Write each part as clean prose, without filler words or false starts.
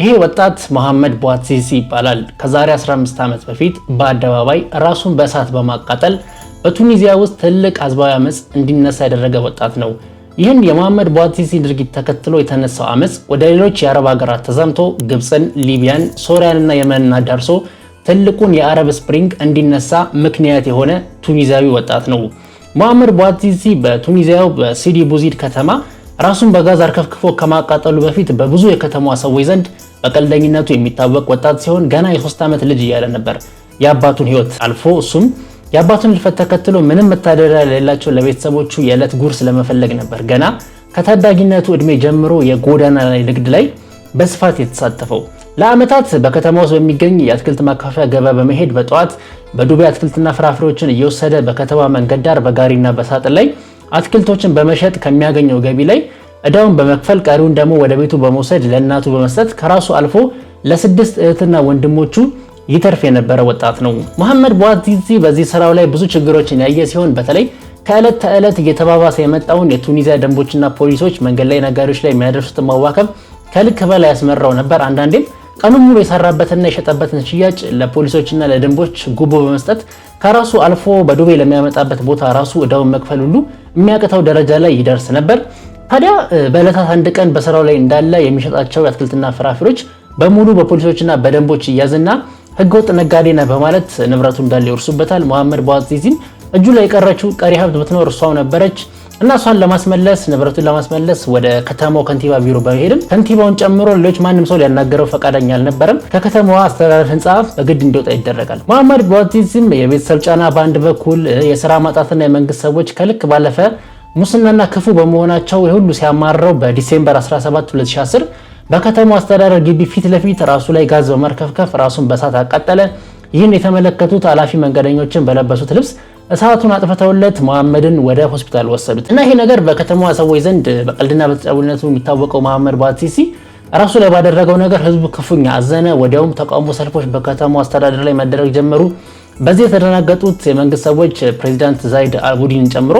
ይሄ ወጣት መሐመድ ቧትዚዚ ይባላል። ከዛሬ 15 ዓመት በፊት በአደባባይ ራሱን በእሳት በማቃጠል በቱኒዚያ ውስጥ ትልቅ ህዝባዊ አመጽ እንዲነሳ ያደረገ ወጣት ነው። ይህን የመሐመድ ቧትዚዚ ድርጊት ተከትሎ የተነሳው አመጽ ወደ ሌሎች የአረብ ሀገራት ተዛምቶ ግብፅን፣ ሊቢያን፣ ሶሪያንና የመንን አዳርሶ ትልቁን የአረብ ስፕሪንግ እንዲነሳ ምክንያት የሆነ ቱኒዚያዊ ወጣት ነው። መሐመድ ቧትዚዚ በቱኒዚያው በሲዲ ቡዚድ ከተማ ራሱን በጋዝ አርከፍክፎ ከማቃጠሉ በፊት በብዙ የከተማዋ ሰዎች ዘንድ በቀልደኝነቱ የሚታወቅ ወጣት ሲሆን ገና የ3 ዓመት ልጅ እያለ ነበር የአባቱን ህይወት አልፎ እሱም የአባቱን ህልፈት ተከትሎ ምንም መታደሪያ የሌላቸው ለቤተሰቦቹ የዕለት ጉርስ ለመፈለግ ነበር ገና ከታዳጊነቱ እድሜ ጀምሮ የጎዳና ላይ ንግድ ላይ በስፋት የተሳተፈው። ለአመታት በከተማ ውስጥ በሚገኝ የአትክልት ማከፋፈያ ገበያ በመሄድ በጠዋት በዱቤ አትክልትና ፍራፍሬዎችን እየወሰደ በከተማ መንገድ ዳር በጋሪና በሳጥን ላይ አትክልቶችን በመሸጥ ከሚያገኘው ገቢ ላይ እዳውን በመክፈል ቀሪውን ደግሞ ወደ ቤቱ በመውሰድ ለእናቱ በመስጠት ከራሱ አልፎ ለ6 እህትና ወንድሞቹ ይተርፍ የነበረ ወጣት ነው። መሐመድ ቧትዚዚ በዚህ ስራው ላይ ብዙ ችግሮችን ያየ ሲሆን በተለይ ከዕለት ተዕለት እየተባባሰ የመጣውን የቱኒዚያ ደንቦችና ፖሊሶች መንገድ ላይ ነጋዴዎች ላይ የሚያደርሱትን ማዋከብ ከልክ በላይ ያስመራው ነበር። አንዳንዴም ቀኑን ሙሉ የሰራበትና የሸጠበትን ሽያጭ ለፖሊሶችና ለደንቦች ጉቦ በመስጠት ከራሱ አልፎ በዱቤ ለሚያመጣበት ቦታ ራሱ እዳውን መክፈል ሁሉ የሚያቅተው ደረጃ ላይ ይደርስ ነበር። ታዲያ በዕለታት አንድ ቀን በስራው ላይ እንዳለ የሚሸጣቸው የአትክልትና ፍራፍሬዎች በሙሉ በፖሊሶችና በደንቦች ይያዝና ህገወጥ ነጋዴ ነህ በማለት ንብረቱ እንዳለ ይወርሱበታል። መሐመድ ቧትዚዚም እጁ ላይ የቀረችው ቀሪ ሀብት ብትኖር እሷው ነበረች እና እሷን ለማስመለስ ንብረቱን ለማስመለስ ወደ ከተማው ከንቲባ ቢሮ በመሄድም ከንቲባውን ጨምሮ ሌሎች ማንም ሰው ሊያናገረው ፈቃደኛ አልነበረም። ከከተማዋ አስተዳደር ህንፃ በግድ እንዲወጣ ይደረጋል። መሐመድ ቧትዚዚም የቤተሰብ ጫና በአንድ በኩል የስራ ማጣትና የመንግስት ሰዎች ከልክ ባለፈ ሙስናና ክፉ በመሆናቸው የሁሉ ሲያማረው በዲሴምበር 17 2010 በከተማው አስተዳደር ግቢ ፊት ለፊት ራሱ ላይ ጋዝ በመርከፍከፍ ራሱን በእሳት አቃጠለ። ይህን የተመለከቱት ኃላፊ መንገደኞችን በለበሱት ልብስ እሳቱን አጥፍተውለት መሐመድን ወደ ሆስፒታል ወሰዱት እና ይሄ ነገር በከተማዋ ሰዎች ዘንድ በቀልድና በተጫዋችነቱ የሚታወቀው መሐመድ ቧትዚዚ ራሱ ላይ ባደረገው ነገር ህዝቡ ክፉኛ አዘነ። ወዲያውም ተቃውሞ ሰልፎች በከተማው አስተዳደር ላይ መደረግ ጀመሩ። በዚህ የተደናገጡት የመንግስት ሰዎች ፕሬዚዳንት ዛይድ አልቡዲን ጨምሮ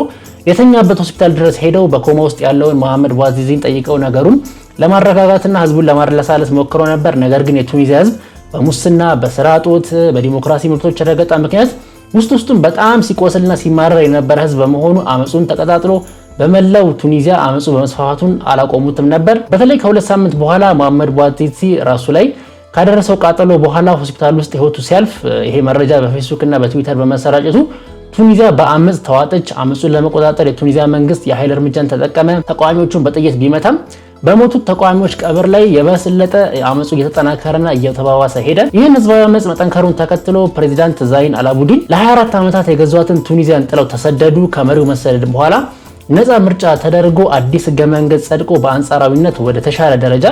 የተኛበት ሆስፒታል ድረስ ሄደው በኮማ ውስጥ ያለውን መሐመድ ቧትዚዚን ጠይቀው ነገሩን ለማረጋጋትና ህዝቡን ለማረጋጋት ሞክረው ነበር። ነገር ግን የቱኒዚያ ህዝብ በሙስና፣ በስራ እጦት፣ በዲሞክራሲ መብቶች ረገጣ ምክንያት ውስጡን በጣም ሲቆስልና ሲማረር የነበረ ህዝብ በመሆኑ አመጹን ተቀጣጥሎ በመላው ቱኒዚያ አመጹ በመስፋፋቱን አላቆሙትም ነበር። በተለይ ከ2 ሳምንት በኋላ መሐመድ ቧትዚዚ ራሱ ላይ ካደረሰው ቃጠሎ በኋላ ሆስፒታል ውስጥ ህይወቱ ሲያልፍ ይሄ መረጃ በፌስቡክ እና በትዊተር በመሰራጨቱ ቱኒዚያ በአመጽ ተዋጠች። አመጹን ለመቆጣጠር የቱኒዚያ መንግስት የኃይል እርምጃን ተጠቀመ። ተቃዋሚዎቹን በጥይት ቢመታም በሞቱት ተቃዋሚዎች ቀብር ላይ የበለጠ አመጹ እየተጠናከረና እየተባባሰ ሄደ። ይህን ህዝባዊ አመጽ መጠንከሩን ተከትሎ ፕሬዚዳንት ዛይን አልቡዲን ለ24 ዓመታት የገዟትን ቱኒዚያን ጥለው ተሰደዱ። ከመሪው መሰደድ በኋላ ነፃ ምርጫ ተደርጎ አዲስ ህገ መንግስት ጸድቆ በአንጻራዊነት ወደ ተሻለ ደረጃ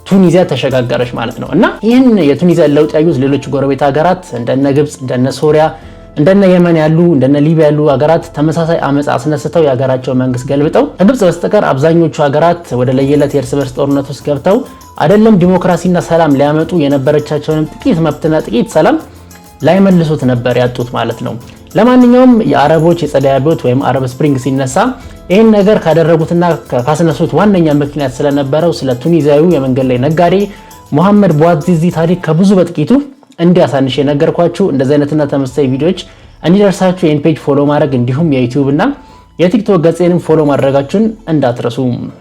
ቱኒዚያ ተሸጋገረች ማለት ነው። እና ይህን የቱኒዚያ ለውጥ ያዩት ሌሎች ጎረቤት ሀገራት እንደነ ግብፅ፣ እንደነ ሶሪያ፣ እንደነ የመን ያሉ እንደነ ሊቢያ ያሉ ሀገራት ተመሳሳይ አመጽ አስነስተው የሀገራቸው መንግስት ገልብጠው ከግብፅ በስተቀር አብዛኞቹ ሀገራት ወደ ለየለት የእርስ በርስ ጦርነት ውስጥ ገብተው አይደለም ዲሞክራሲና ሰላም ሊያመጡ የነበረቻቸውን ጥቂት መብትና ጥቂት ሰላም ላይመልሱት ነበር ያጡት ማለት ነው። ለማንኛውም የአረቦች የጸደይ አብዮት ወይም አረብ ስፕሪንግ ሲነሳ ይህን ነገር ካደረጉትና ካስነሱት ዋነኛ ምክንያት ስለነበረው ስለ ቱኒዚያዊው የመንገድ ላይ ነጋዴ መሐመድ ቧትዚዚ ታሪክ ከብዙ በጥቂቱ እንዲያሳንሽ የነገርኳችሁ። እንደዚህ አይነትና ተመሳሳይ ቪዲዮዎች እንዲደርሳችሁ ይህን ፔጅ ፎሎ ማድረግ እንዲሁም የዩቲዩብ እና የቲክቶክ ገጽንም ፎሎ ማድረጋችሁን እንዳትረሱ።